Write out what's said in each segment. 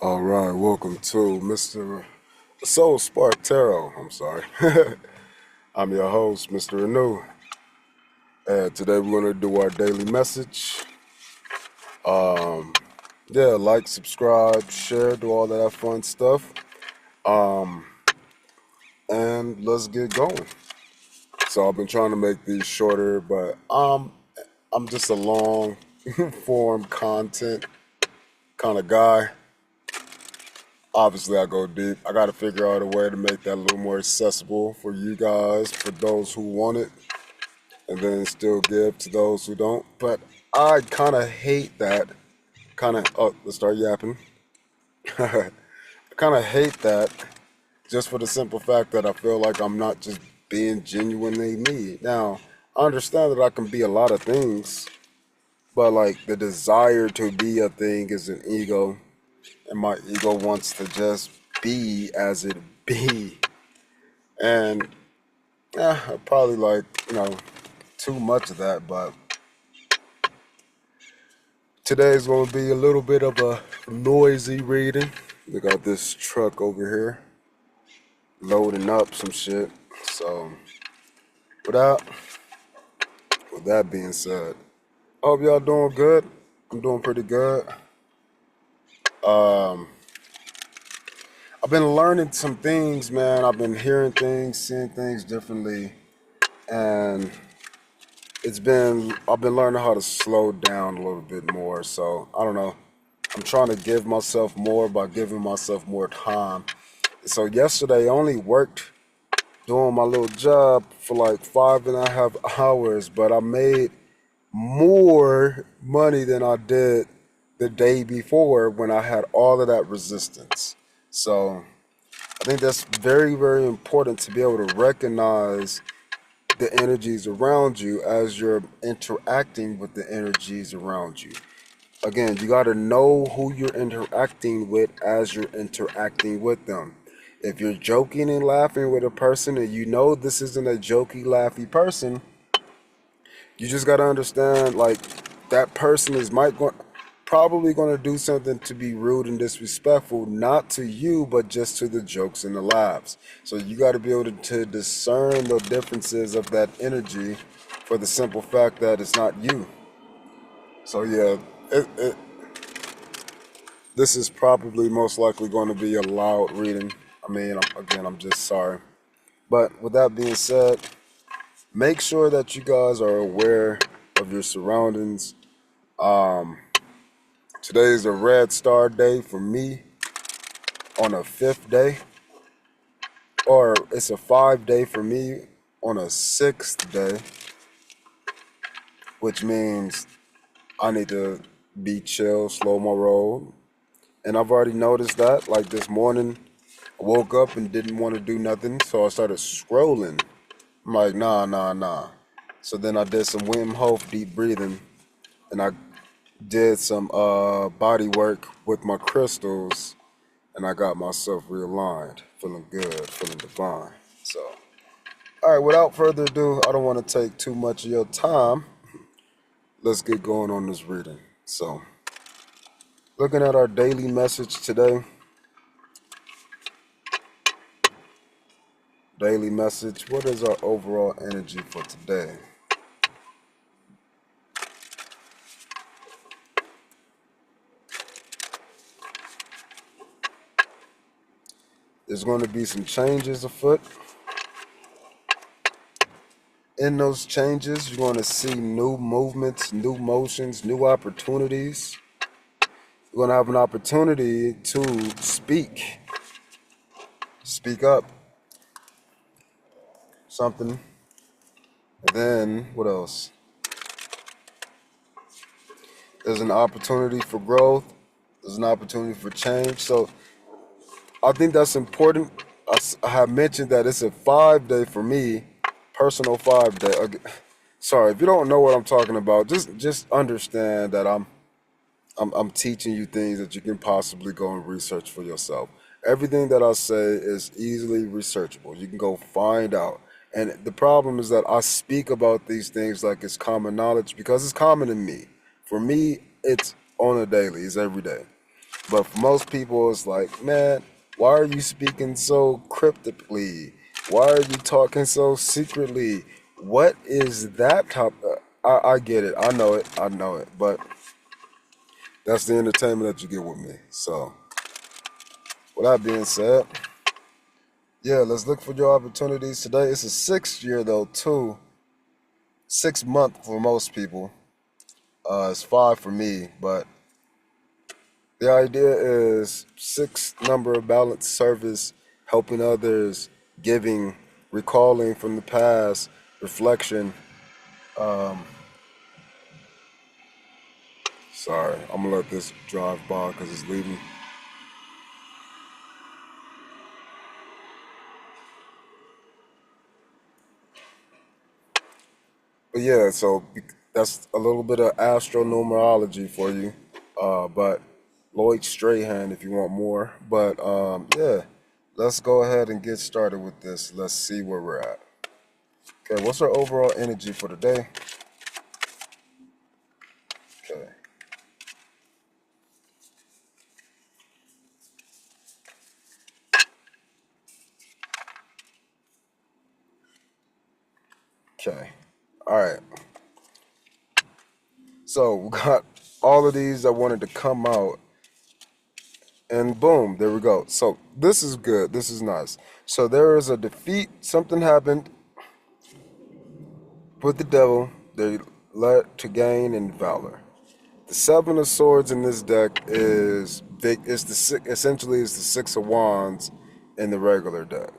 All right, welcome to Mr. Soul Spark Tarot. I'm sorry. I'm your host, Mr. Renew. And today we're going to do our daily message. Yeah, like, subscribe, share, do all of that fun stuff. And let's get going. So I've been trying to make these shorter, but I'm just a long form content kind of guy. Obviously, I go deep. I got to figure out a way to make that a little more accessible for you guys, for those who want it, and then still give to those who don't. But I kind of hate that. Let's start yapping. I kind of hate that just for the simple fact that I feel like I'm not just being genuinely me. Now, I understand that I can be a lot of things, but like the desire to be a thing is an ego, and my ego wants to just be as it be. And I probably like, too much of that, but today's going to be a little bit of a noisy reading. We got this truck over here loading up some shit. So, without, with that being said, I hope y'all doing good. I'm doing pretty good. I've been learning some things, man. I've been hearing things, seeing things differently, and I've been learning how to slow down a little bit more. So I don't know. I'm trying to give myself more by giving myself more time. So yesterday I only worked doing my little job for like 5.5 hours, but I made more money than I did the day before when I had all of that resistance. So I think that's very, very important to be able to recognize the energies around you as you're interacting with the energies around you. Again, you got to know who you're interacting with as you're interacting with them. If you're joking and laughing with a person and you know this isn't a jokey, laughy person, you just got to understand like that person is probably going to do something to be rude and disrespectful, not to you, but just to the jokes and the laughs. So you got to be able to discern the differences of that energy for the simple fact that it's not you. So yeah, this is probably most likely going to be a loud reading. I mean, I'm just sorry. But with that being said, make sure that you guys are aware of your surroundings. Today is a red star day for me on a fifth day, or it's a 5 day for me on a sixth day, which means I need to be chill, slow my roll. And I've already noticed that. Like this morning, I woke up and didn't want to do nothing, so I started scrolling. I'm like, nah, nah, nah. So then I did some Wim Hof deep breathing, and I did some body work with my crystals, and I got myself realigned, feeling good, feeling divine. So, all right, without further ado, I don't want to take too much of your time. Let's get going on this reading. So, looking at our daily message today. Daily message, what is our overall energy for today? There's going to be some changes afoot. In those changes, you're going to see new movements, new motions, new opportunities. You're going to have an opportunity to speak up something. And then, what else? There's an opportunity for growth. There's an opportunity for change. So I think that's important. I have mentioned that it's a 5 day for me, personal 5 day. Sorry, if you don't know what I'm talking about, just understand that I'm teaching you things that you can possibly go and research for yourself. Everything that I say is easily researchable. You can go find out. And the problem is that I speak about these things like it's common knowledge because it's common in me. For me, it's on a daily, it's every day. But for most people, it's like, man, why are you speaking so cryptically? Why are you talking so secretly? What is that type of, I get it. I know it. I know it. But that's the entertainment that you get with me. So, with that being said, yeah, let's look for your opportunities today. It's a 6th year, though, too. 6 month for most people. It's 5 for me. But the idea is 6 number of balanced service, helping others, giving, recalling from the past, reflection. Um, Sorry, I'm gonna let this drive by because it's leaving. But yeah, so that's a little bit of astronumerology for you. But Lloyd Strahan if you want more. But yeah, let's go ahead and get started with this. Let's see where we're at. Okay, what's our overall energy for today? Okay. Okay. All right. So we got all of these that wanted to come out, and boom, there we go. So this is good. This is nice. So there is a defeat. Something happened with the devil. They led to gain and valor. The 7 of Swords in this deck essentially is the 6 of Wands in the regular deck.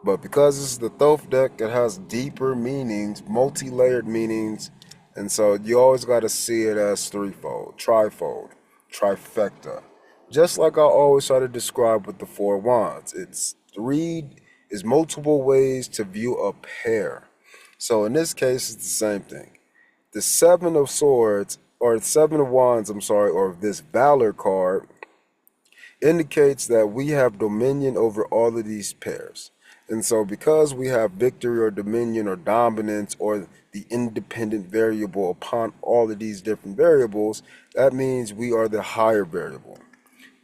But because this is the Thoth deck, it has deeper meanings, multi-layered meanings, and so you always got to see it as threefold, trifold, trifecta. Just like I always try to describe with the 4 Wands, it's three is multiple ways to view a pair. So in this case, it's the same thing. The 7 of Swords, or 7 of Wands, I'm sorry, or this Valor card indicates that we have dominion over all of these pairs. And so, because we have victory or dominion or dominance or the independent variable upon all of these different variables, that means we are the higher variable.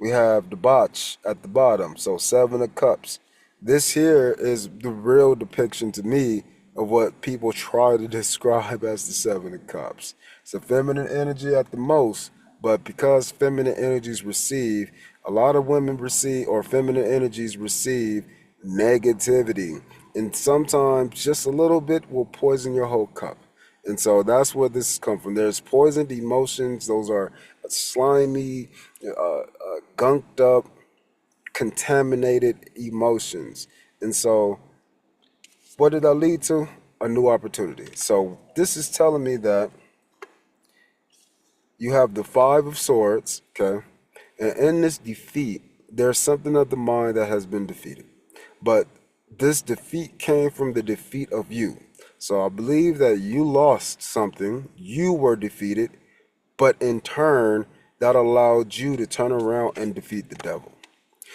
We have the botch at the bottom, so 7 of Cups. This here is the real depiction to me of what people try to describe as the 7 of Cups. It's a feminine energy at the most, but because feminine energies receive, a lot of women receive, or feminine energies receive negativity. And sometimes just a little bit will poison your whole cup. And so that's where this comes from. There's poisoned emotions. Those are slimy, gunked up, contaminated emotions. And so what did that lead to? A new opportunity. So this is telling me that you have the 5 of Swords, okay? And in this defeat, there's something of the mind that has been defeated. But this defeat came from the defeat of you. So I believe that you lost something, you were defeated, but in turn, that allowed you to turn around and defeat the devil.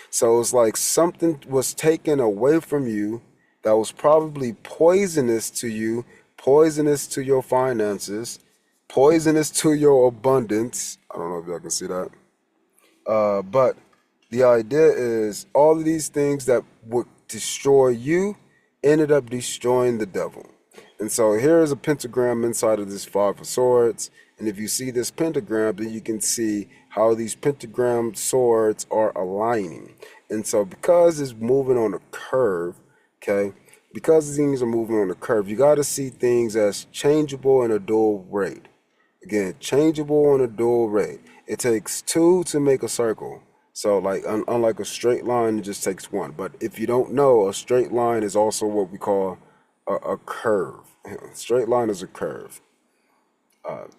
So it's like something was taken away from you that was probably poisonous to you, poisonous to your finances, poisonous to your abundance. I don't know if y'all can see that. But the idea is all of these things that would destroy you ended up destroying the devil. And so here is a pentagram inside of this 5 of Swords. And if you see this pentagram, then you can see how these pentagram swords are aligning. And so because it's moving on a curve, okay, because things are moving on a curve, you got to see things as changeable in a dual rate. Again, changeable on a dual rate. It takes two to make a circle. So, like, unlike a straight line, it just takes one. But if you don't know, a straight line is also what we call a curve. Straight line is a curve.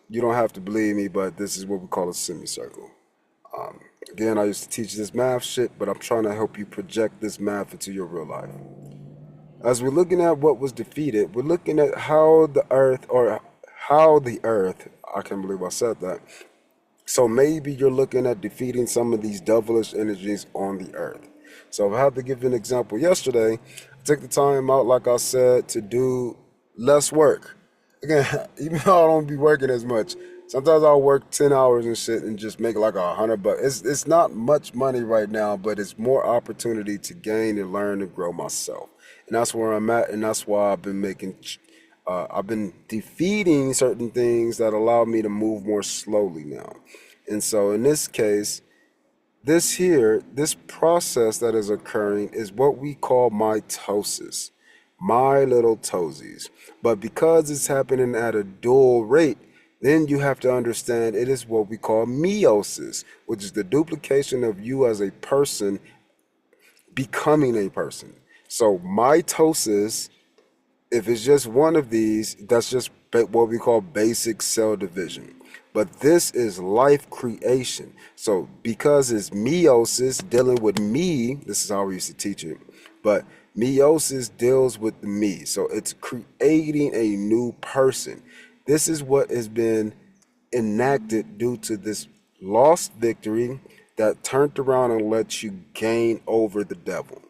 You don't have to believe me, but this is what we call a semicircle. Again, I used to teach this math shit, but I'm trying to help you project this math into your real life. As we're looking at what was defeated, we're looking at how the earth, I can't believe I said that. So maybe you're looking at defeating some of these devilish energies on the earth. So if I had to give you an example, yesterday, I took the time out, like I said, to do less work. Again, even though I don't be working as much, Sometimes I'll work 10 hours and shit and just make like $100. It's not much money right now, but it's more opportunity to gain and learn and grow myself. And that's where I'm at, and that's why I've been defeating certain things that allow me to move more slowly now. And so in this case, this process that is occurring is what we call mitosis, my little toesies. But because it's happening at a dual rate, then you have to understand it is what we call meiosis, which is the duplication of you as a person becoming a person. So mitosis, if it's just one of these, that's just what we call basic cell division. But this is life creation. So because it's meiosis dealing with me, this is how we used to teach it, but meiosis deals with the me. So it's creating a new person. This is what has been enacted due to this lost victory that turned around and let you gain over the devil.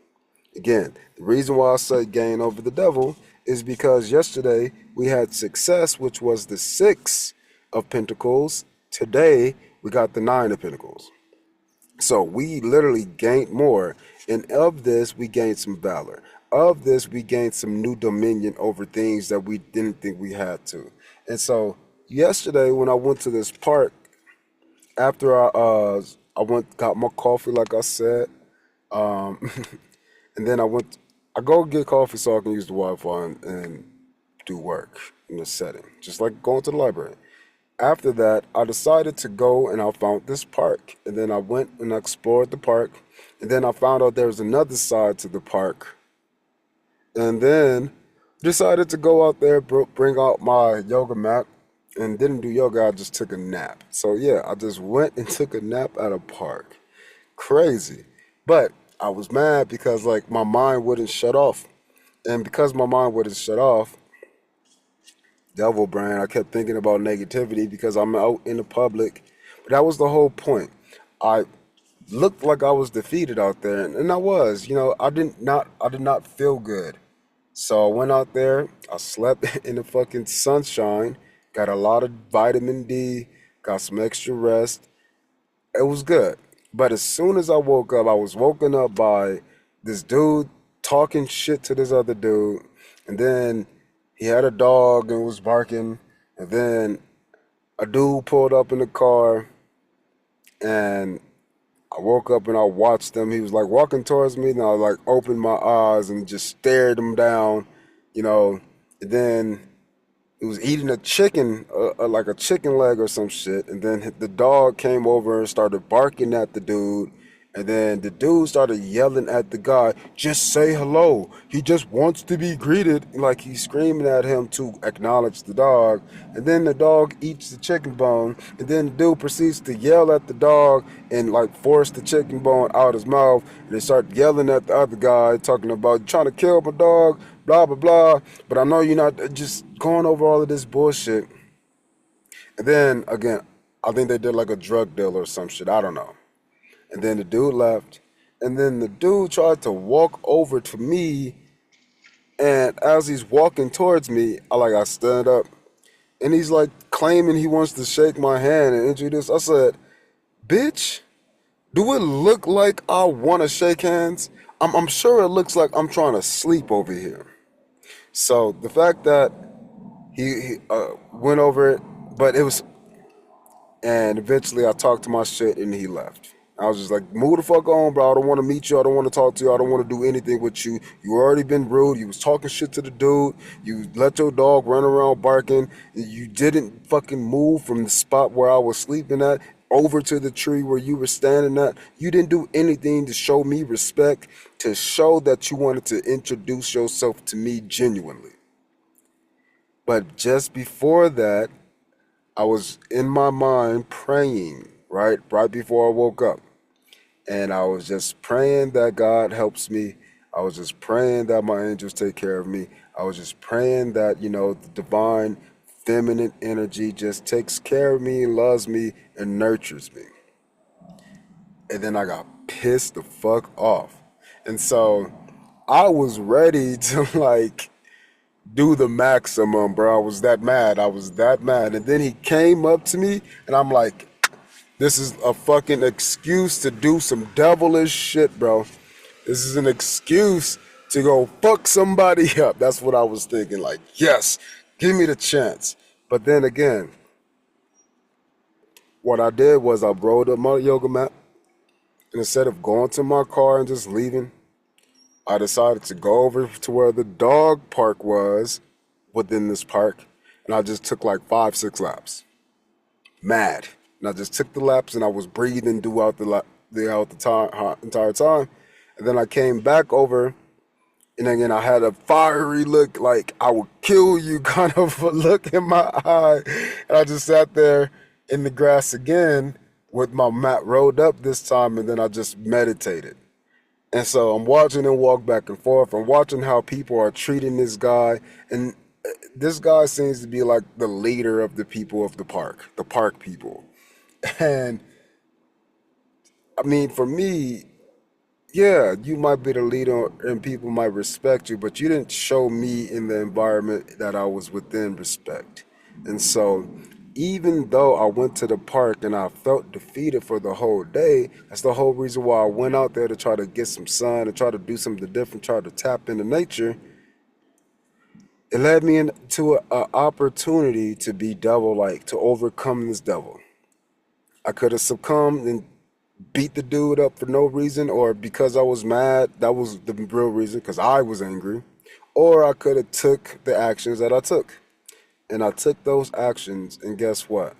Again, the reason why I say gain over the devil is because yesterday we had success, which was the 6 of Pentacles. Today we got the 9 of Pentacles. So we literally gained more. And of this, we gained some valor. Of this, we gained some new dominion over things that we didn't think we had to. And so yesterday when I went to this park, after I went got my coffee, like I said, um, and then I go get coffee so I can use the Wi-Fi and do work in this setting, just like going to the library. After that, I decided to go and I found this park. And then I went and explored the park. And then I found out there was another side to the park. And then decided to go out there, bring out my yoga mat, and didn't do yoga, I just took a nap. So yeah, I just went and took a nap at a park. Crazy. But I was mad because like my mind wouldn't shut off. And because my mind wouldn't shut off, devil brain, I kept thinking about negativity because I'm out in the public. But that was the whole point. I looked like I was defeated out there, and I was. I did not feel good. So I went out there, I slept in the fucking sunshine, got a lot of vitamin D, got some extra rest. It was good. But as soon as I woke up, I was woken up by this dude talking shit to this other dude. And then he had a dog and was barking. And then a dude pulled up in the car. And I woke up and I watched him. He was like walking towards me. And I like opened my eyes and just stared him down, you know. And then he was eating a chicken, like a chicken leg or some shit. And then the dog came over and started barking at the dude. And then the dude started yelling at the guy, just say hello. He just wants to be greeted. Like he's screaming at him to acknowledge the dog. And then the dog eats the chicken bone. And then the dude proceeds to yell at the dog and like force the chicken bone out his mouth. And they start yelling at the other guy, talking about trying to kill my dog, blah, blah, blah. But I know you're not just going over all of this bullshit. And then again, I think they did like a drug deal or some shit. I don't know. And then the dude left. And then the dude tried to walk over to me. And as he's walking towards me, I stand up. And he's like claiming he wants to shake my hand and introduce. I said, bitch, do it look like I want to shake hands? I'm sure it looks like I'm trying to sleep over here. So the fact that he went over it, but it was, and eventually I talked to my shit and he left. I was just like, move the fuck on, bro. I don't want to meet you. I don't want to talk to you. I don't want to do anything with you. You already been rude. You was talking shit to the dude. You let your dog run around barking. You didn't fucking move from the spot where I was sleeping at over to the tree where you were standing at. You didn't do anything to show me respect, to show that you wanted to introduce yourself to me genuinely. But just before that, I was in my mind praying, right before I woke up. And I was just praying that God helps me. I was just praying that my angels take care of me. I was just praying that, the divine feminine energy just takes care of me, loves me, and nurtures me. And then I got pissed the fuck off. And so I was ready to like do the maximum, bro. I was that mad. I was that mad. And then he came up to me, and I'm like, this is a fucking excuse to do some devilish shit, bro. This is an excuse to go fuck somebody up. That's what I was thinking. Like, yes, give me the chance. But then again, what I did was I rolled up my yoga mat, and instead of going to my car and just leaving, I decided to go over to where the dog park was within this park, and I just took like 5, 6 laps. Mad. And I just took the laps, and I was breathing throughout the entire time. And then I came back over, and again I had a fiery look, like I would kill you kind of a look in my eye. And I just sat there in the grass again with my mat rolled up this time, and then I just meditated. And so I'm watching him walk back and forth. I'm watching how people are treating this guy. And this guy seems to be like the leader of the people of the park people. And I mean, for me, yeah, you might be the leader and people might respect you, but you didn't show me in the environment that I was within respect. And so, even though I went to the park and I felt defeated for the whole day, that's the whole reason why I went out there to try to get some sun and try to do something different, try to tap into nature. It led me into an opportunity to be devil-like, to overcome this devil. I could have succumbed and beat the dude up for no reason, or because I was mad, that was the real reason, because I was angry. Or I could have took the actions that I took. And I took those actions, and guess what?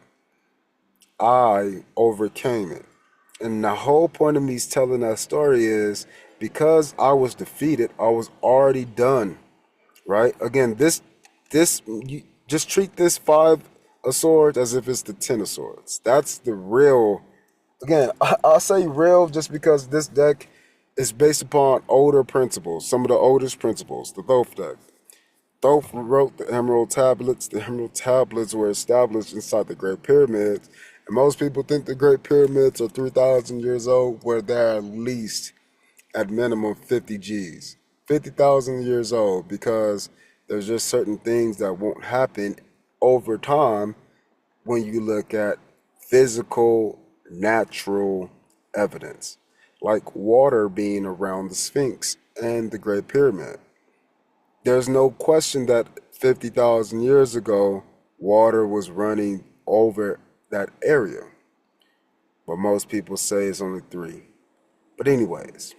I overcame it. And the whole point of me telling that story is because I was defeated, I was already done, right? Again, you just treat this 5 of swords as if it's the 10 of swords. That's the real. Again, I'll say real just because this deck is based upon older principles, some of the oldest principles, the Thoth deck. Thoth wrote the Emerald Tablets. The Emerald Tablets were established inside the Great Pyramids. And most people think the Great Pyramids are 3,000 years old, where they're at least, at minimum, 50 Gs. 50,000 years old, because there's just certain things that won't happen over time when you look at physical, natural evidence, like water being around the Sphinx and the Great Pyramid. There's no question that 50,000 years ago, water was running over that area. But most people say it's only 3. But anyways,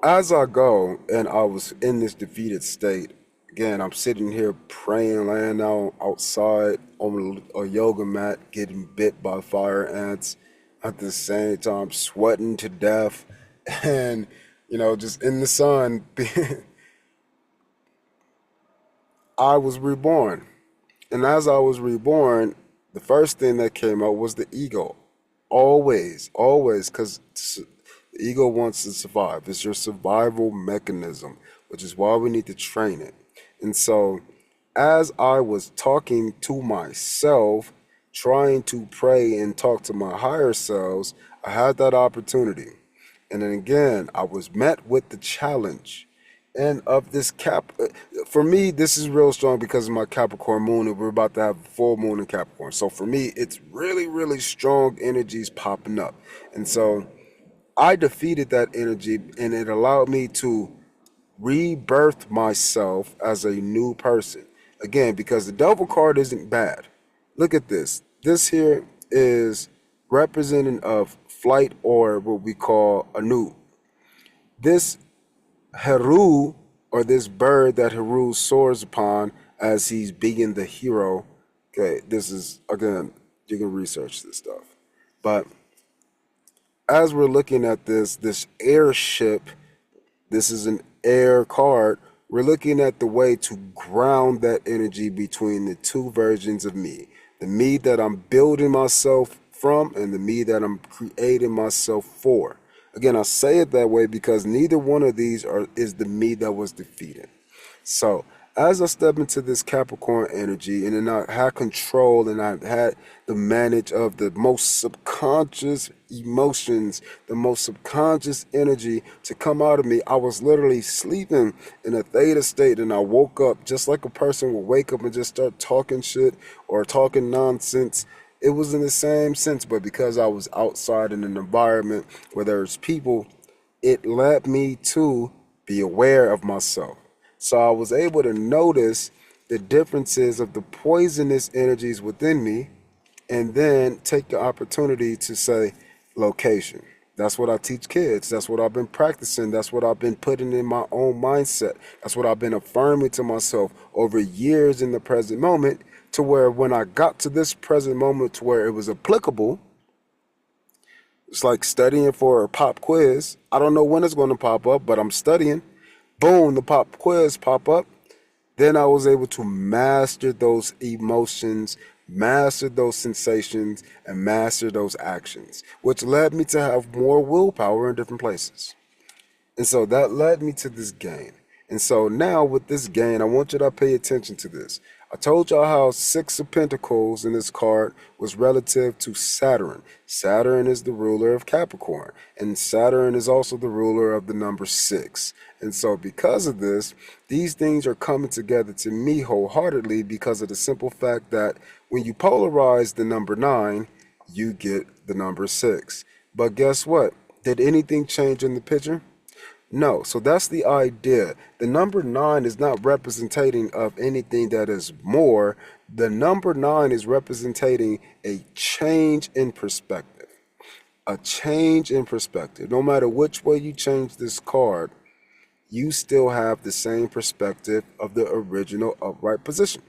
as I go and I was in this defeated state, again, I'm sitting here praying, laying out outside on a yoga mat, getting bit by fire ants, at the same time sweating to death, and just in the sun. I was reborn. And as I was reborn, the first thing that came out was the ego. Always, always, because the ego wants to survive. It's your survival mechanism, which is why we need to train it. And so, as I was talking to myself, trying to pray and talk to my higher selves, I had that opportunity. And then again, I was met with the challenge. And of this for me, this is real strong because of my Capricorn moon, and we're about to have full moon in Capricorn. So for me, it's really, really strong energies popping up. And so I defeated that energy, and it allowed me to rebirth myself as a new person. Again, because the devil card isn't bad. Look at this. This here is representing of flight, or what we call Anu. This Heru, or this bird that Heru soars upon as he's being the hero. Okay, this is, again, you can research this stuff. But as we're looking at this airship, this is an air card. We're looking at the way to ground that energy between the two versions of me. The me that I'm building myself from, and the me that I'm creating myself for. Again, I say it that way because neither one of these is the me that was defeated. So as I step into this Capricorn energy, and then I had control and I had the manage of the most subconscious emotions, the most subconscious energy to come out of me. I was literally sleeping in a theta state, and I woke up just like a person would wake up and just start talking shit or talking nonsense. It was in the same sense, but because I was outside in an environment where there's people, it led me to be aware of myself. So I was able to notice the differences of the poisonous energies within me, and then take the opportunity to say location. That's what I teach kids. That's what I've been practicing. That's what I've been putting in my own mindset. That's what I've been affirming to myself over years in the present moment, to where when I got to this present moment to where it was applicable, it's like studying for a pop quiz. I don't know when it's going to pop up, but I'm studying. Boom, the pop quiz pop up. Then I was able to master those emotions, master those sensations, and master those actions, which led me to have more willpower in different places. And so that led me to this gain. And so now with this gain, I want you to pay attention to this. I told y'all how Six of Pentacles in this card was relative to Saturn. Saturn is the ruler of Capricorn, and Saturn is also the ruler of the number 6. And so because of this, these things are coming together to me wholeheartedly because of the simple fact that when you polarize the number 9, you get the number 6. But guess what? Did anything change in the picture? No. So that's the idea. The number 9 is not representing of anything that is more. The number 9 is representing a change in perspective. A change in perspective. No matter which way you change this card, you still have the same perspective of the original upright position.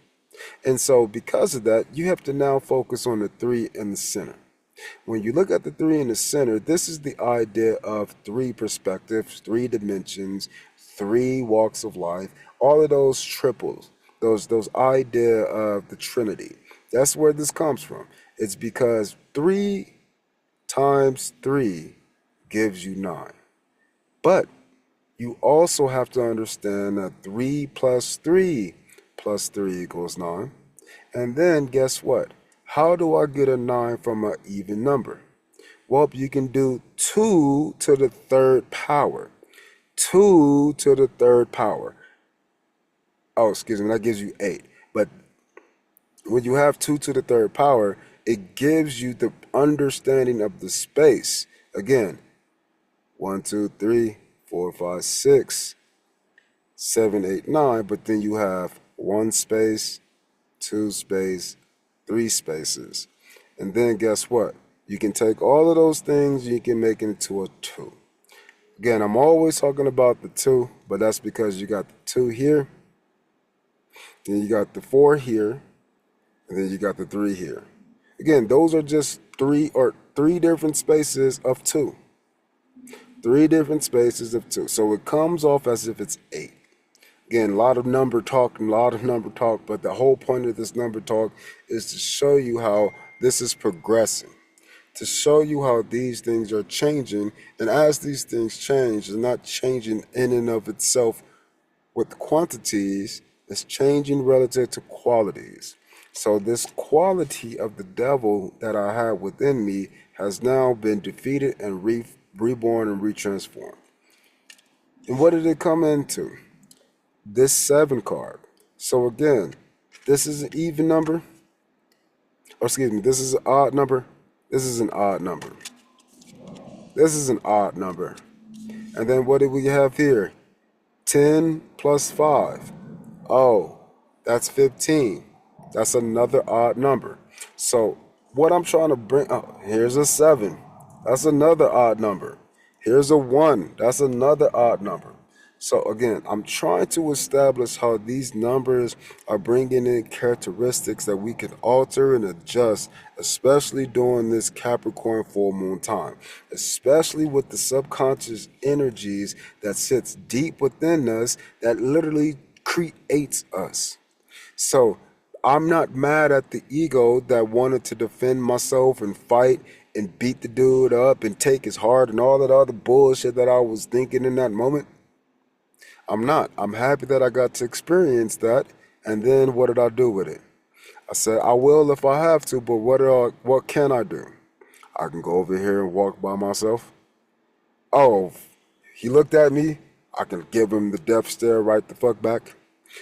And so because of that, you have to now focus on the 3 in the center. When you look at the 3 in the center, this is the idea of 3 perspectives, 3 dimensions, 3 walks of life, all of those triples, those idea of the Trinity. That's where this comes from. It's because 3 times 3 gives you 9. But you also have to understand that 3 plus 3 plus 3 equals 9. And then guess what? How do I get a 9 from an even number? Well, you can do 2 to the 3rd power. 2 to the 3rd power. Oh, excuse me, that gives you 8. But when you have 2 to the 3rd power, it gives you the understanding of the space. Again, 1, 2, 3, 4, 5, 6, 7, 8, 9. But then you have 1 space, 2 space, 3 spaces. And then guess what? You can take all of those things, you can make it into a 2. Again, I'm always talking about the 2, but that's because you got the 2 here, then you got the 4 here, and then you got the 3 here. Again, those are just 3 different spaces of 2. 3 different spaces of 2. So it comes off as if it's 8. Again, a lot of number talk, but the whole point of this number talk is to show you how this is progressing, to show you how these things are changing, and as these things change, they're not changing in and of itself with quantities, it's changing relative to qualities. So this quality of the devil that I had within me has now been defeated and reborn and retransformed. And what did it come into? This 7 card. So again, this is an even number. Or excuse me, this is an odd number. This is an odd number. This is an odd number. And then what do we have here? 10 plus 5. Oh, that's 15. That's another odd number. So what I'm trying to bring, oh, here's a 7. That's another odd number. Here's a 1. That's another odd number. So again, I'm trying to establish how these numbers are bringing in characteristics that we can alter and adjust, especially during this Capricorn full moon time, especially with the subconscious energies that sits deep within us that literally creates us. So I'm not mad at the ego that wanted to defend myself and fight and beat the dude up and take his heart and all that other bullshit that I was thinking in that moment. I'm not. I'm happy that I got to experience that. And then what did I do with it? I said, I will if I have to, but what can I do? I can go over here and walk by myself. Oh, he looked at me. I can give him the death stare right the fuck back.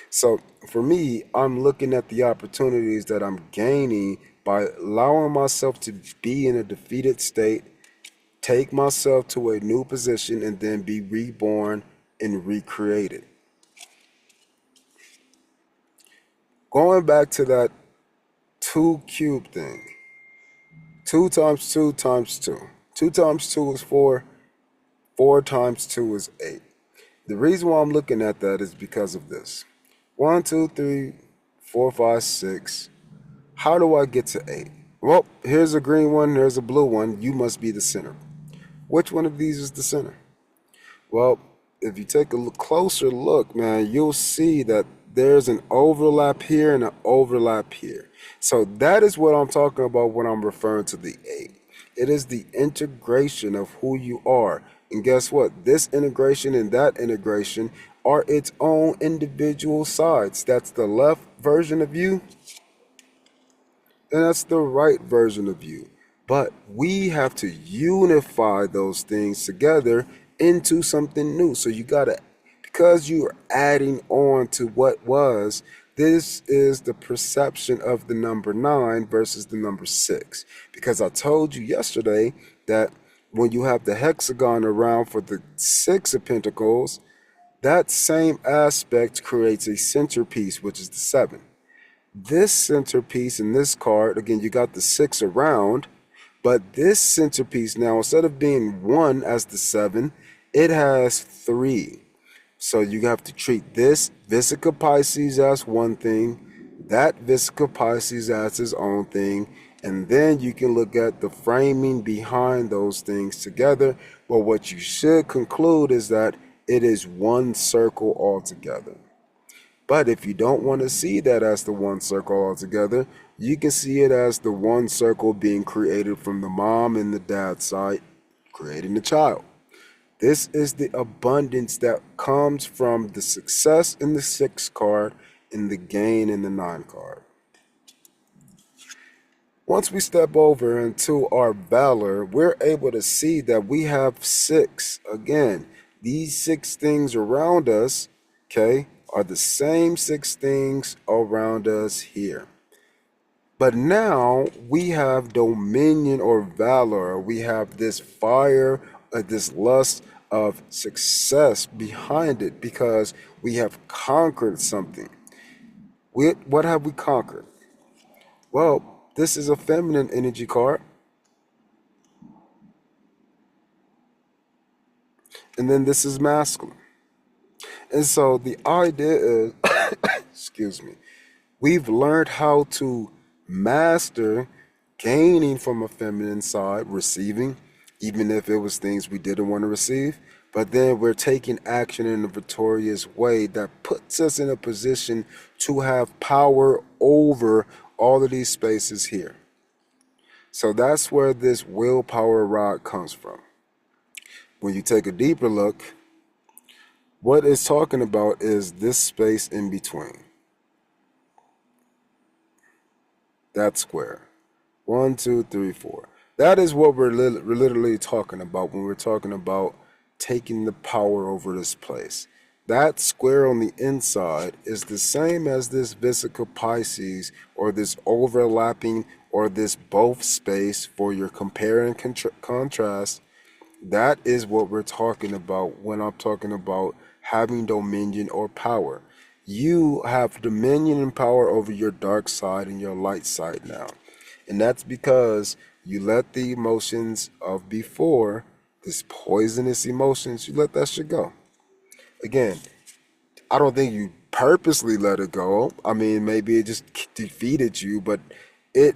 So for me, I'm looking at the opportunities that I'm gaining by allowing myself to be in a defeated state, take myself to a new position, and then be reborn and recreated. Going back to that 2 cube thing, 2 times 2 times 2. 2 times 2 is 4, 4 times 2 is 8. The reason why I'm looking at that is because of this. 1, 2, 3, 4, 5, 6. How do I get to 8? Well, here's a green one, here's a blue one. You must be the center. Which one of these is the center? Well, if you take a closer look, man, you'll see that there's an overlap here and an overlap here. So that is what I'm talking about when I'm referring to the 8. It is the integration of who you are. And guess what? This integration and that integration are its own individual sides. That's the left version of you, and that's the right version of you. But we have to unify those things together into something new. So you gotta, because you are adding on to what was, this is the perception of the number 9 versus the number 6. Because I told you yesterday that when you have the hexagon around for the 6 of Pentacles, that same aspect creates a centerpiece, which is the 7. This centerpiece in this card, again, you got the 6 around, but this centerpiece now, instead of being 1 as the 7, it has 3. So you have to treat this Vesica Pisces as one thing, that Vesica Pisces as its own thing, and then you can look at the framing behind those things together. But what you should conclude is that it is one circle altogether. But if you don't want to see that as the one circle altogether, you can see it as the one circle being created from the mom and the dad side, creating the child. This is the abundance that comes from the success in the 6 card and the gain in the 9 card. Once we step over into our valor, we're able to see that we have 6. Again, these 6 things around us, okay, are the same 6 things around us here. But now we have dominion or valor. We have this fire, this lust of success behind it because we have conquered something. What have we conquered? Well, this is a feminine energy card. And then this is masculine. And so the idea is, excuse me, we've learned how to master gaining from a feminine side, receiving, even if it was things we didn't want to receive. But then we're taking action in a victorious way that puts us in a position to have power over all of these spaces here. So that's where this willpower rod comes from. When you take a deeper look, what it's talking about is this space in between. That square. 1, 2, 3, 4. That is what we're literally talking about when we're talking about taking the power over this place. That square on the inside is the same as this Vesica Pisces, or this overlapping, or this both space for your compare and contrast. That is what we're talking about when I'm talking about having dominion or power. You have dominion and power over your dark side and your light side now. And that's because you let the emotions of before, this poisonous emotions, you let that shit go. Again, I don't think you purposely let it go. I mean, maybe it just defeated you, but it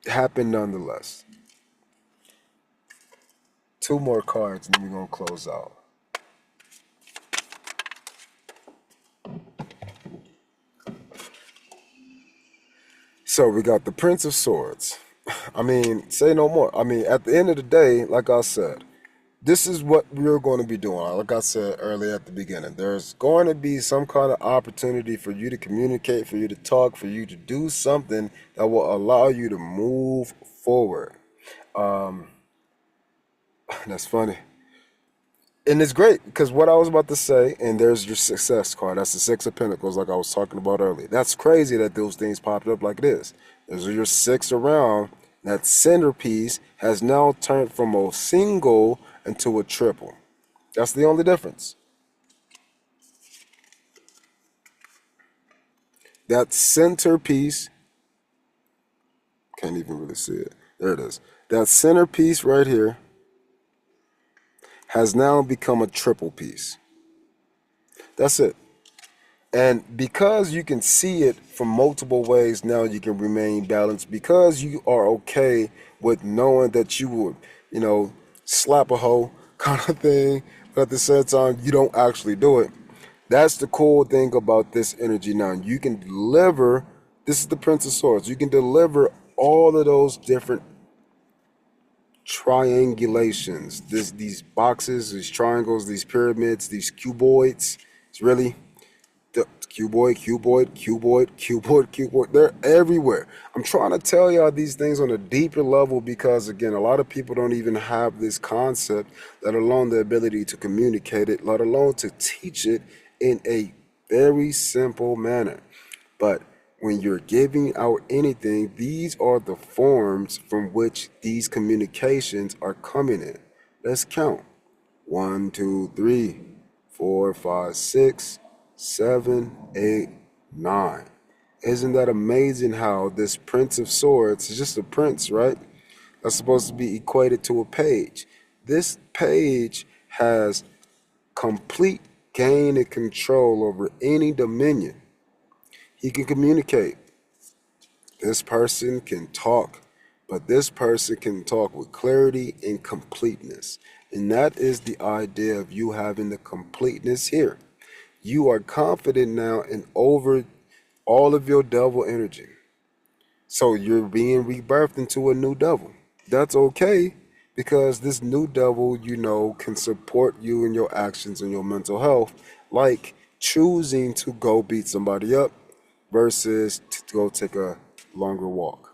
happened nonetheless. 2 more cards and then we're going to close out. So we got the Prince of Swords. I mean, say no more. I mean, at the end of the day, like I said, this is what we're going to be doing. Like I said earlier at the beginning, there's going to be some kind of opportunity for you to communicate, for you to talk, for you to do something that will allow you to move forward. Um, that's funny. And it's great because what I was about to say, and there's your success card. That's the Six of Pentacles, like I was talking about earlier. That's crazy that those things popped up like this. Those are your six around. That centerpiece has now turned from a single into a triple. That's the only difference. That centerpiece, can't even really see it. There it is. That centerpiece right here has now become a triple piece. That's it. And because you can see it from multiple ways, now you can remain balanced because you are okay with knowing that you would, slap a hoe kind of thing, but at the same time, you don't actually do it. That's the cool thing about this energy now. You can deliver, this is the Prince of Swords, you can deliver all of those different triangulations, these boxes, these triangles, these pyramids, these cuboids. It's really the cuboid. They're everywhere. I'm trying to tell y'all these things on a deeper level because, again, a lot of people don't even have this concept, let alone the ability to communicate it, let alone to teach it in a very simple manner. But when you're giving out anything, these are the forms from which these communications are coming in. Let's count. 1, 2, 3, 4, 5, 6, 7, 8, 9. Isn't that amazing how this Prince of Swords is just a prince, right? That's supposed to be equated to a page. This page has complete gain and control over any dominion. He can communicate. This person can talk, but this person can talk with clarity and completeness. And that is the idea of you having the completeness here. You are confident now in over all of your devil energy. So you're being rebirthed into a new devil. That's okay because this new devil, can support you in your actions and your mental health, like choosing to go beat somebody up versus to go take a longer walk,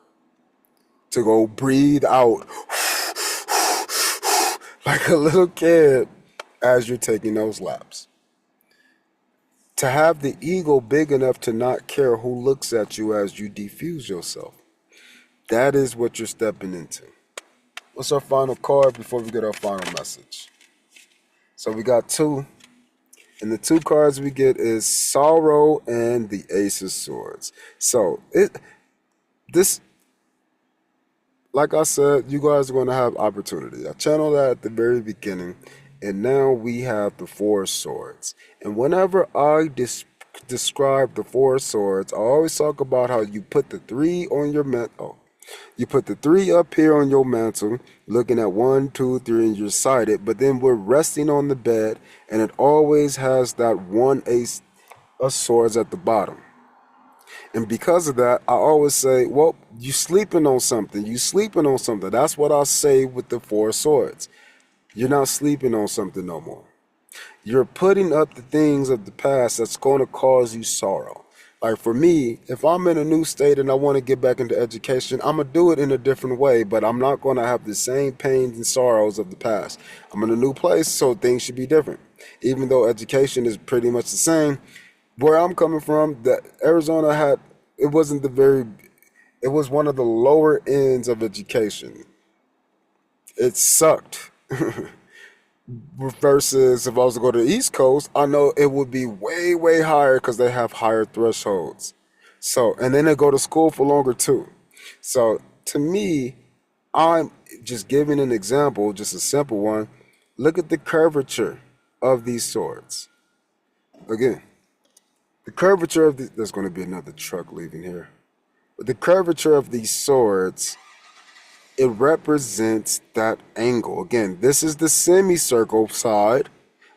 to go breathe out like a little kid as you're taking those laps. To have the ego big enough to not care who looks at you as you diffuse yourself. That is what you're stepping into. What's our final card before we get our final message? So we got two. And the two cards we get is Sorrow and the Ace of Swords. So this, like I said, you guys are going to have opportunity. I channeled that at the very beginning. And now we have the Four of Swords. And whenever I describe the Four of Swords, I always talk about how you put the three on your mantle. You put the three up here on your mantle, looking at 1, 2, 3, and you're sighted. But then we're resting on the bed, and it always has that one Ace of Swords at the bottom. And because of that, I always say, well, you sleeping on something. You sleeping on something. That's what I say with the Four of Swords. You're not sleeping on something no more. You're putting up the things of the past that's going to cause you sorrow. Like for me, if I'm in a new state and I want to get back into education, I'm going to do it in a different way, but I'm not going to have the same pains and sorrows of the past. I'm in a new place, so things should be different. Even though education is pretty much the same, where I'm coming from, that Arizona it was one of the lower ends of education. It sucked. Versus if I was to go to the East Coast, I know it would be way, way higher because they have higher thresholds. So, and then they go to school for longer too. So to me, I'm just giving an example, just a simple one. Look at the curvature of these swords. Again, the curvature of there's going to be another truck leaving here. But the curvature of these swords, it represents that angle. Again, this is the semicircle side,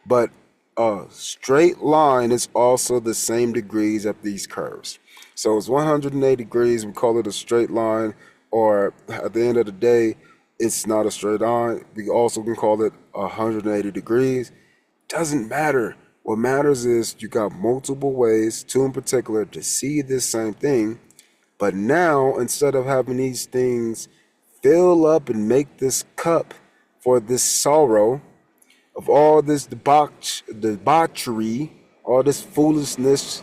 but a straight line is also the same degrees at these curves. So it's 180 degrees. We call it a straight line, or at the end of the day, It's not a straight line. We also can call it 180 degrees. Doesn't matter. What matters is you got multiple ways, two in particular, to see this same thing. But now, instead of having these things fill up and make this cup for this sorrow of all this debauchery, all this foolishness,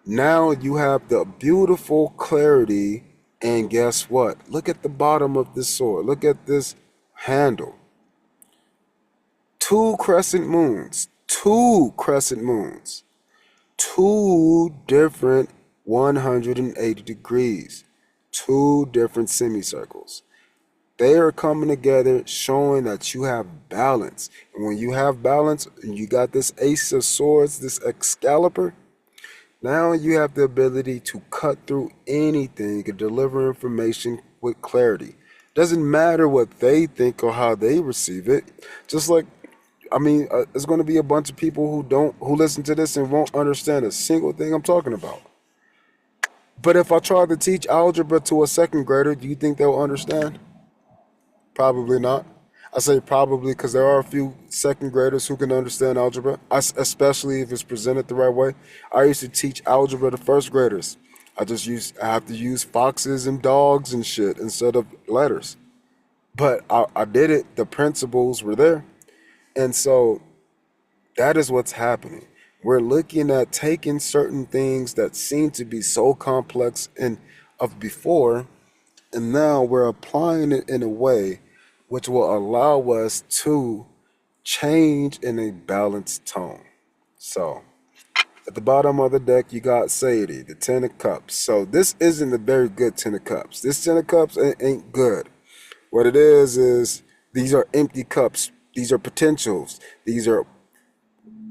now you have the beautiful clarity. And guess what? Look at the bottom of this sword. Look at this handle. Two crescent moons. Two crescent moons. Two different 180 degrees. Two different semicircles. They are coming together, showing that you have balance. And when you have balance, and you got this Ace of Swords, this Excalibur, now you have the ability to cut through anything and deliver information with clarity. Doesn't matter what they think or how they receive it. Just like, there's going to be a bunch of people who listen to this and won't understand a single thing I'm talking about. But if I try to teach algebra to a second grader, do you think they'll understand? Probably not. I say probably because there are a few second graders who can understand algebra, especially if it's presented the right way. I used to teach algebra to first graders. I have to use foxes and dogs and shit instead of letters. But I did it. The principles were there. And so that is what's happening. We're looking at taking certain things that seem to be so complex and of before, and now we're applying it in a way which will allow us to change in a balanced tone. So, at the bottom of the deck, you got Sadie, the Ten of Cups. So, this isn't a very good Ten of Cups. This Ten of Cups ain't good. What it is these are empty cups. These are potentials. These are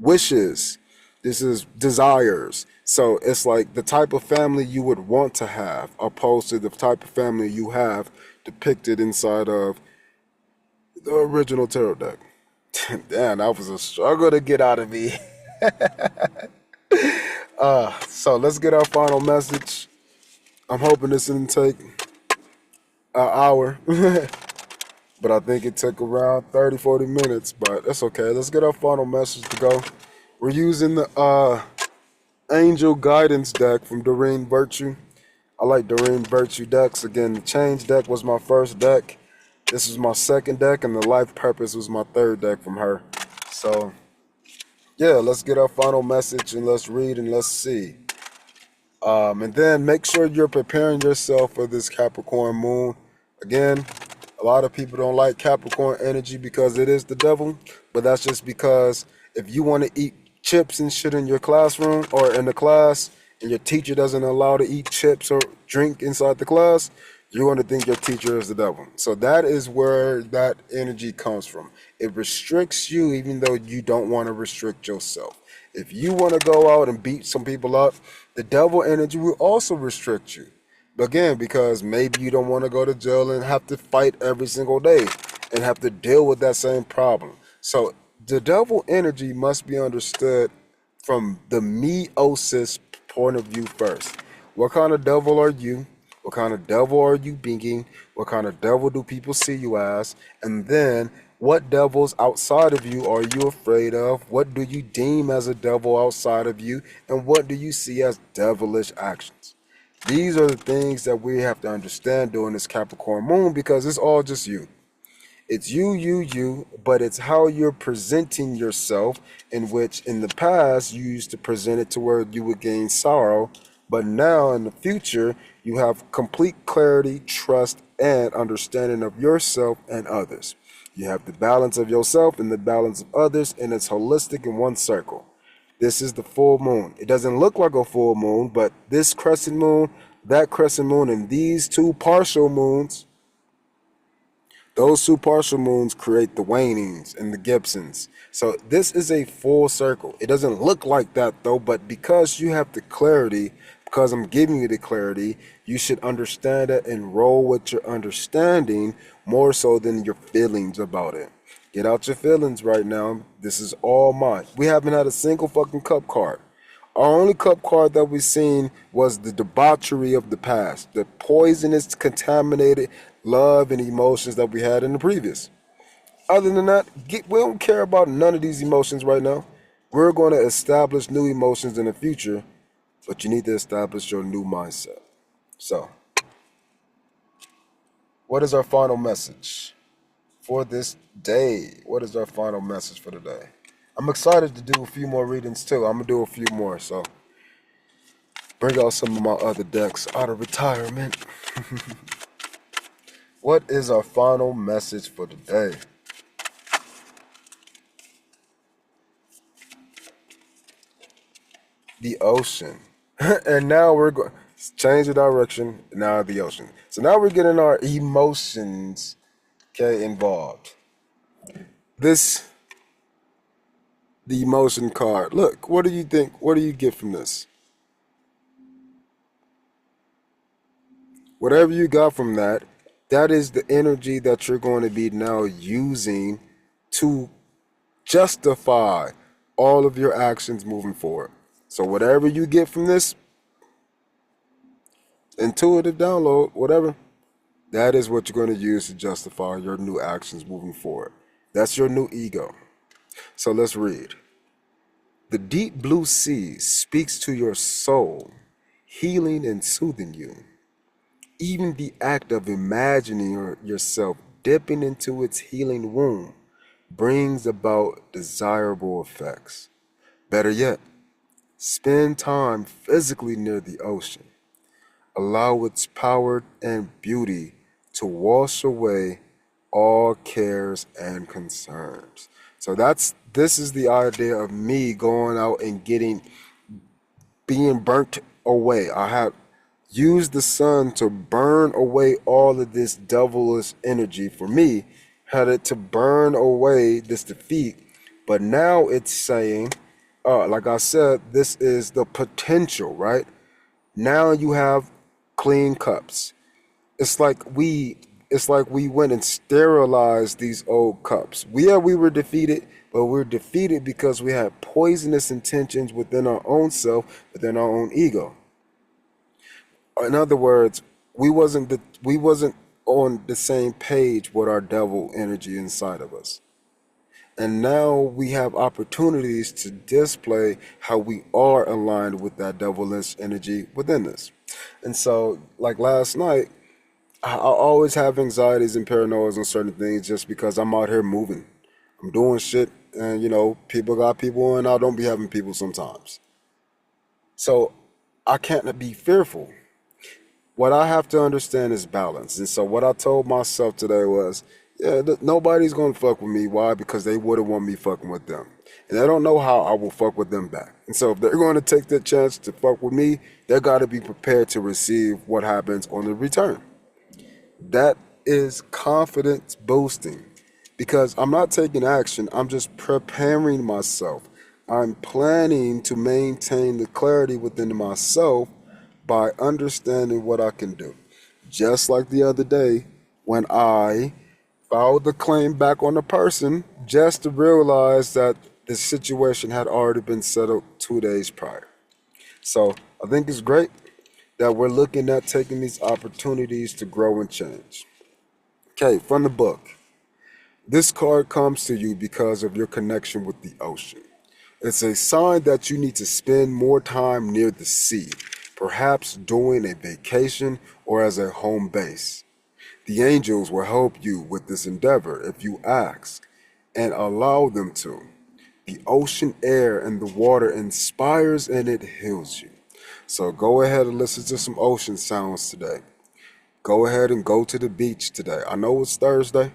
wishes. This is desires. So, it's like the type of family you would want to have, opposed to the type of family you have depicted inside of the original tarot deck. Damn, that was a struggle to get out of me. So let's get our final message. I'm hoping this didn't take an hour, but I think it took around 30-40 minutes, but that's okay. Let's get our final message to go. We're using the Angel Guidance deck from Doreen Virtue. I like Doreen Virtue decks. Again, the Change deck was my first deck. This was my second deck, and the Life Purpose was my third deck from her. So, yeah, let's get our final message, and let's read, and let's see. And then make sure you're preparing yourself for this Capricorn moon. Again, a lot of people don't like Capricorn energy because it is the devil, but that's just because if you want to eat chips and shit in your classroom or in the class, and your teacher doesn't allow to eat chips or drink inside the class, you're going to think your teacher is the devil. So that is where that energy comes from. It restricts you even though you don't want to restrict yourself. If you want to go out and beat some people up, the devil energy will also restrict you. Again, because maybe you don't want to go to jail and have to fight every single day and have to deal with that same problem. So the devil energy must be understood from the meiosis point of view first. What kind of devil are you? What kind of devil are you being? What kind of devil do people see you as? And then, what devils outside of you are you afraid of? What do you deem as a devil outside of you? And what do you see as devilish actions? These are the things that we have to understand during this Capricorn moon, because it's all just you. It's you, but it's how you're presenting yourself, in which in the past you used to present it to where you would gain sorrow. But now in the future, you have complete clarity, trust, and understanding of yourself and others. You have the balance of yourself and the balance of others, and it's holistic in one circle. This is the full moon. It doesn't look like a full moon, but this crescent moon, that crescent moon, and these two partial moons, those two partial moons create the wanings and the Gibsons. So this is a full circle. It doesn't look like that though, but because you have the clarity, because I'm giving you the clarity, you should understand it and roll with your understanding more so than your feelings about it. Get out your feelings right now. This is all mine. We haven't had a single fucking cup card. Our only cup card that we seen was the debauchery of the past, the poisonous, contaminated love and emotions that we had in the previous. Other than that, we don't care about none of these emotions right now. We're going to establish new emotions in the future, but you need to establish your new mindset. So, what is our final message for this day? What is our final message for today? I'm excited to do a few more readings too. I'm going to do a few more, so bring out some of my other decks out of retirement. What is our final message for today? The ocean. And now we're going to change the direction. Now the ocean. So now we're getting our emotions, okay, involved. This, the emotion card. Look, what do you think? What do you get from this? Whatever you got from that, that is the energy that you're going to be now using to justify all of your actions moving forward. So whatever you get from this intuitive download, whatever, that is what you're going to use to justify your new actions moving forward. That's your new ego. So let's read. The deep blue sea speaks to your soul, healing and soothing you. Even the act of imagining yourself dipping into its healing womb brings about desirable effects. Better yet, spend time physically near the ocean. Allow its power and beauty to wash away all cares and concerns. So this is the idea of me going out and being burnt away. I have used the sun to burn away all of this devilish energy for me, had it to burn away this defeat. But now it's saying, like I said, this is the potential, right? Now you have clean cups. It's like we went and sterilized these old cups. We were defeated, but we're defeated because we had poisonous intentions within our own self, within our own ego. In other words, we wasn't on the same page with our devil energy inside of us. And now we have opportunities to display how we are aligned with that devilish energy within us. And so, like last night, I always have anxieties and paranoias on certain things just because I'm out here moving. I'm doing shit, and people got people, and I don't be having people sometimes. So I can't be fearful. What I have to understand is balance. And so what I told myself today was, yeah, nobody's going to fuck with me. Why? Because they wouldn't want me fucking with them. And they don't know how I will fuck with them back. And so if they're going to take that chance to fuck with me, they got to be prepared to receive what happens on the return. That is confidence boosting, because I'm not taking action. I'm just preparing myself. I'm planning to maintain the clarity within myself by understanding what I can do. Just like the other day when I filed the claim back on the person just to realize that the situation had already been settled 2 days prior. So I think it's great that we're looking at taking these opportunities to grow and change. Okay, from the book. This card comes to you because of your connection with the ocean. It's a sign that you need to spend more time near the sea, perhaps during a vacation or as a home base. The angels will help you with this endeavor if you ask and allow them to. The ocean air and the water inspires and it heals you. So go ahead and listen to some ocean sounds today. Go ahead and go to the beach today. I know it's Thursday,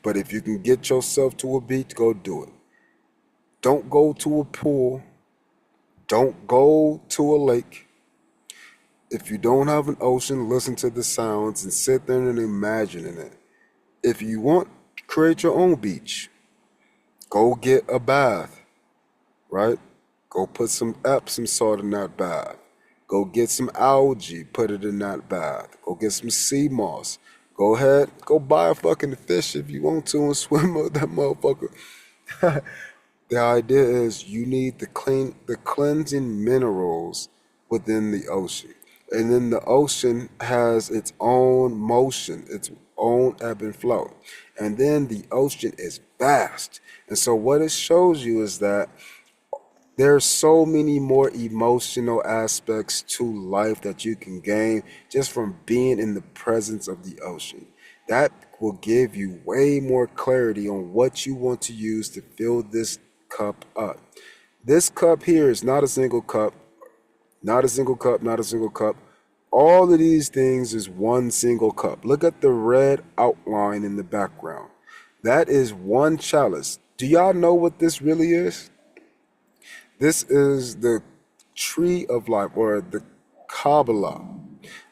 but if you can get yourself to a beach, go do it. Don't go to a pool. Don't go to a lake. If you don't have an ocean, listen to the sounds and sit there and imagine it. If you want, create your own beach. Go get a bath, right? Go put some Epsom salt in that bath. Go get some algae, put it in that bath. Go get some sea moss. Go ahead, go buy a fucking fish if you want to and swim with that motherfucker. The idea is you need the cleansing minerals within the ocean. And then the ocean has its own motion, its own ebb and flow. And then the ocean is vast. And so what it shows you is that there's so many more emotional aspects to life that you can gain just from being in the presence of the ocean. That will give you way more clarity on what you want to use to fill this cup up. This cup here is not a single cup, not a single cup, not a single cup. All of these things is one single cup. Look at the red outline in the background. That is one chalice. Do y'all know what this really is? This is the tree of life, or the Kabbalah.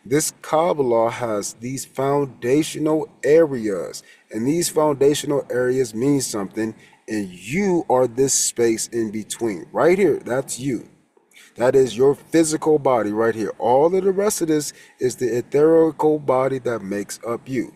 This Kabbalah has these foundational areas, and these foundational areas mean something, and you are this space in between. Right here, that's you. That is your physical body right here. All of the rest of this is the etherical body that makes up you.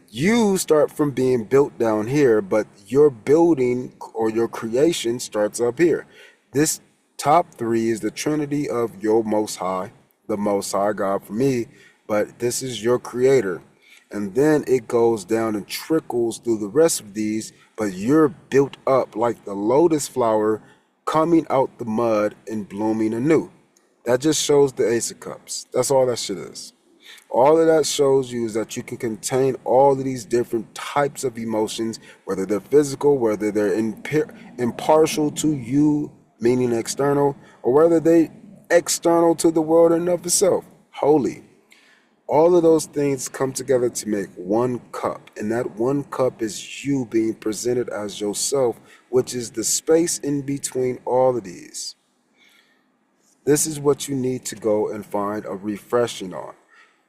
You start from being built down here, but your building or your creation starts up here. This top three is the trinity of your most high, the most high God for me, but this is your creator. And then it goes down and trickles through the rest of these, but you're built up like the lotus flower coming out the mud and blooming anew. That just shows the Ace of Cups. That's all that shit is. All of that shows you is that you can contain all of these different types of emotions, whether they're physical, whether they're impartial to you, meaning external, or whether they external to the world in and of itself, holy. All of those things come together to make one cup, and that one cup is you being presented as yourself, which is the space in between all of these. This is what you need to go and find a refreshing on.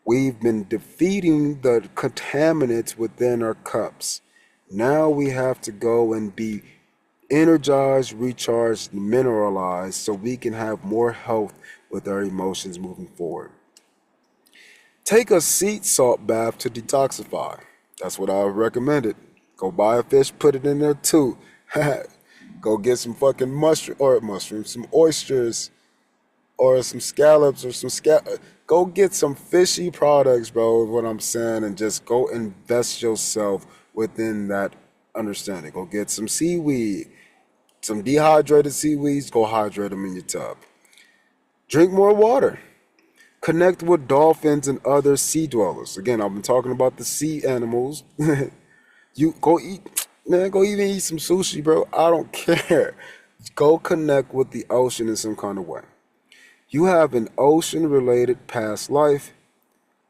We've been defeating the contaminants within our cups. Now we have to go and be energized, recharged, mineralized so we can have more health with our emotions moving forward. Take a sea salt bath to detoxify. That's what I recommend it. Go buy a fish, put it in there too. Go get some fucking mushrooms, some oysters, or some scallops, or go get some fishy products, bro, is what I'm saying, and just go invest yourself within that understanding. Go get some seaweed, some dehydrated seaweeds, go hydrate them in your tub. Drink more water. Connect with dolphins and other sea dwellers. Again, I've been talking about the sea animals. You go eat, man, go even eat some sushi, bro. I don't care. Go connect with the ocean in some kind of way. You have an ocean-related past life.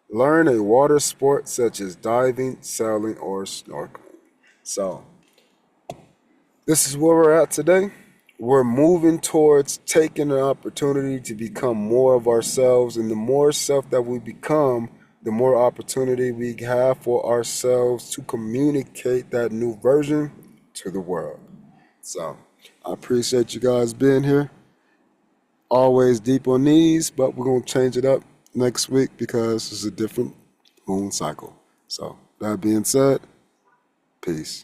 Learn a water sport such as diving, sailing, or snorkeling. So, this is where we're at today. We're moving towards taking an opportunity to become more of ourselves, and the more self that we become, the more opportunity we have for ourselves to communicate that new version to the world. So, I appreciate you guys being here. Always deep on these, but we're going to change it up next week because it's a different moon cycle. So, that being said, peace.